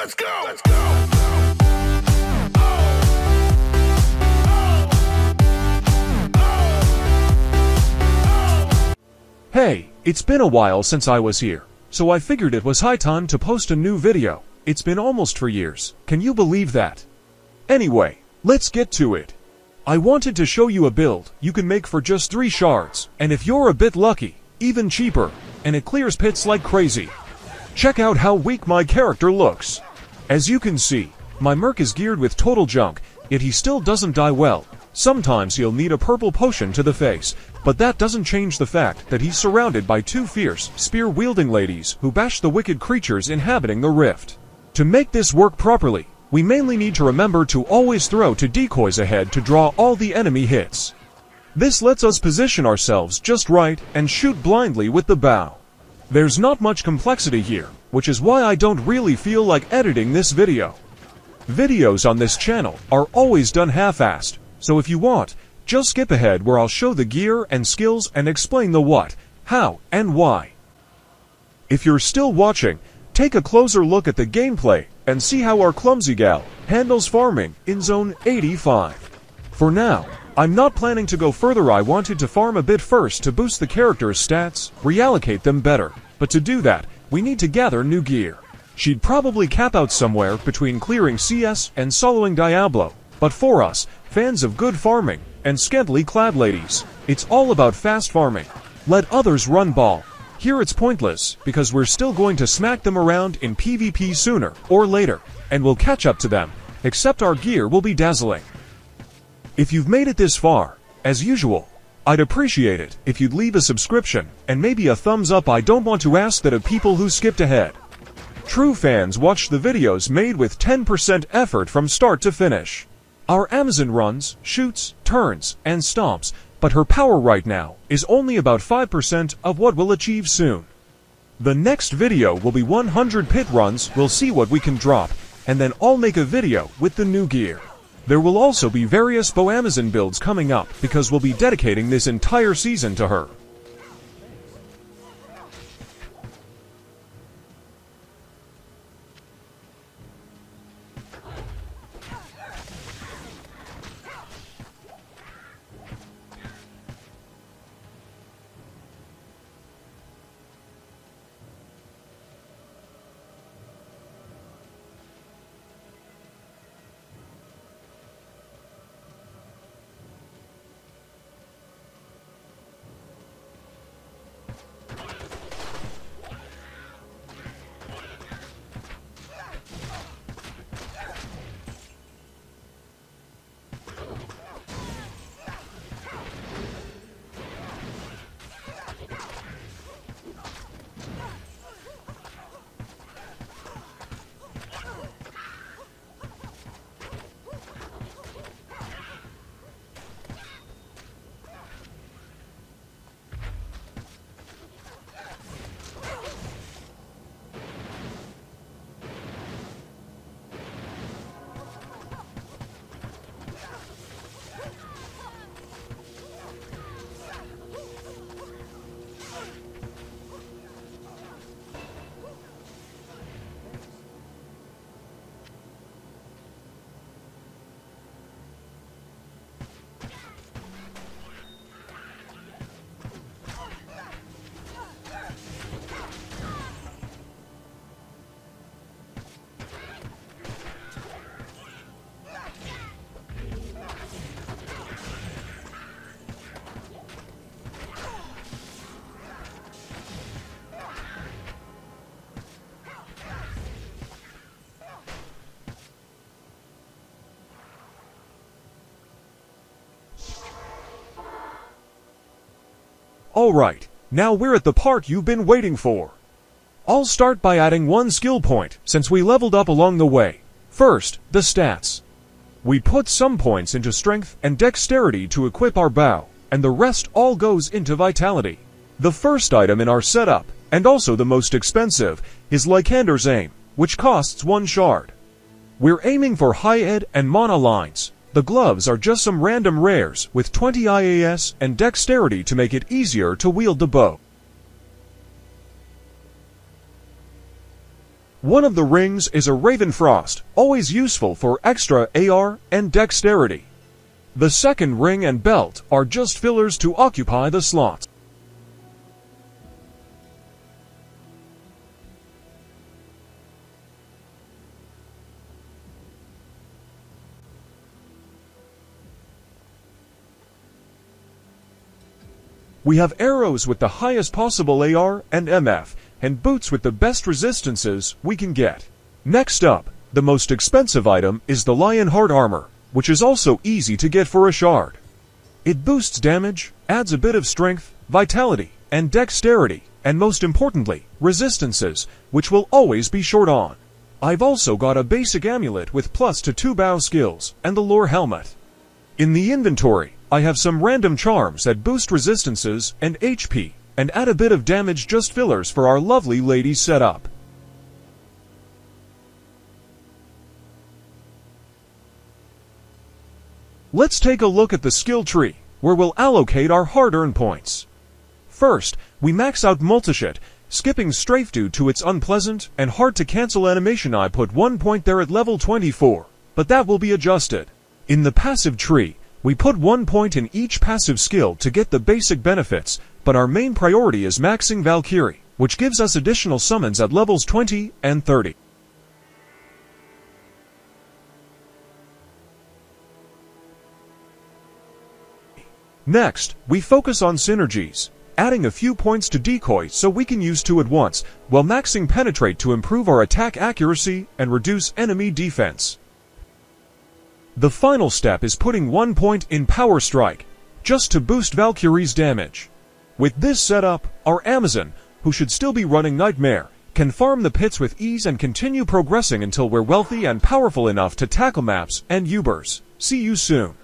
Let's go! Let's go! Hey, it's been a while since I was here, so I figured it was high time to post a new video. It's been almost 4 years. Can you believe that? Anyway, let's get to it. I wanted to show you a build you can make for just 3 shards, and if you're a bit lucky, even cheaper, and it clears pits like crazy. Check out how weak my character looks. As you can see, my merc is geared with total junk, yet he still doesn't die well. Sometimes he'll need a purple potion to the face, but that doesn't change the fact that he's surrounded by 2 fierce, spear-wielding ladies who bash the wicked creatures inhabiting the rift. To make this work properly, we mainly need to remember to always throw 2 decoys ahead to draw all the enemy hits. This lets us position ourselves just right and shoot blindly with the bow. There's not much complexity here, which is why I don't really feel like editing this video. Videos on this channel are always done half-assed, so if you want, just skip ahead where I'll show the gear and skills and explain the what, how, and why. If you're still watching, take a closer look at the gameplay and see how our clumsy gal handles farming in Zone 85. For now, I'm not planning to go further. I wanted to farm a bit first to boost the character's stats, reallocate them better, but to do that, we need to gather new gear. She'd probably cap out somewhere between clearing CS and soloing Diablo, but for us, fans of good farming, and scantily clad ladies, it's all about fast farming. Let others run ball. Here it's pointless, because we're still going to smack them around in PvP sooner or later, and we'll catch up to them, except our gear will be dazzling. If you've made it this far, as usual, I'd appreciate it if you'd leave a subscription, and maybe a thumbs up. I don't want to ask that of people who skipped ahead. True fans watch the videos made with 10% effort from start to finish. Our Amazon runs, shoots, turns, and stomps, but her power right now is only about 5% of what we'll achieve soon. The next video will be 100 pit runs. We'll see what we can drop, and then I'll make a video with the new gear. There will also be various Bowazon builds coming up because we'll be dedicating this entire season to her. Alright, now we're at the part you've been waiting for. I'll start by adding 1 skill point, since we leveled up along the way. First, the stats. We put some points into strength and dexterity to equip our bow, and the rest all goes into vitality. The first item in our setup, and also the most expensive, is Lycander's Aim, which costs 1 shard. We're aiming for high ed and mana lines. The gloves are just some random rares with 20 IAS and dexterity to make it easier to wield the bow. One of the rings is a Raven Frost, always useful for extra AR and dexterity. The second ring and belt are just fillers to occupy the slots. We have arrows with the highest possible AR and MF, and boots with the best resistances we can get. Next up, the most expensive item is the Lionheart armor, which is also easy to get for a shard. It boosts damage, adds a bit of strength, vitality, and dexterity, and most importantly, resistances, which will always be short on. I've also got a basic amulet with +2 bow skills, and the lore helmet. In the inventory, I have some random charms that boost resistances and HP, and add a bit of damage, just fillers for our lovely lady setup. Let's take a look at the skill tree, where we'll allocate our hard-earned points. First, we max out Multishit, skipping strafe due to its unpleasant and hard-to-cancel animation. I put 1 point there at level 24, but that will be adjusted. In the passive tree, we put 1 point in each passive skill to get the basic benefits, but our main priority is maxing Valkyrie, which gives us additional summons at levels 20 and 30. Next, we focus on synergies, adding a few points to decoy so we can use 2 at once, while maxing penetrate to improve our attack accuracy and reduce enemy defense. The final step is putting 1 point in Power Strike, just to boost Valkyrie's damage. With this setup, our Amazon, who should still be running Nightmare, can farm the pits with ease and continue progressing until we're wealthy and powerful enough to tackle maps and Ubers. See you soon.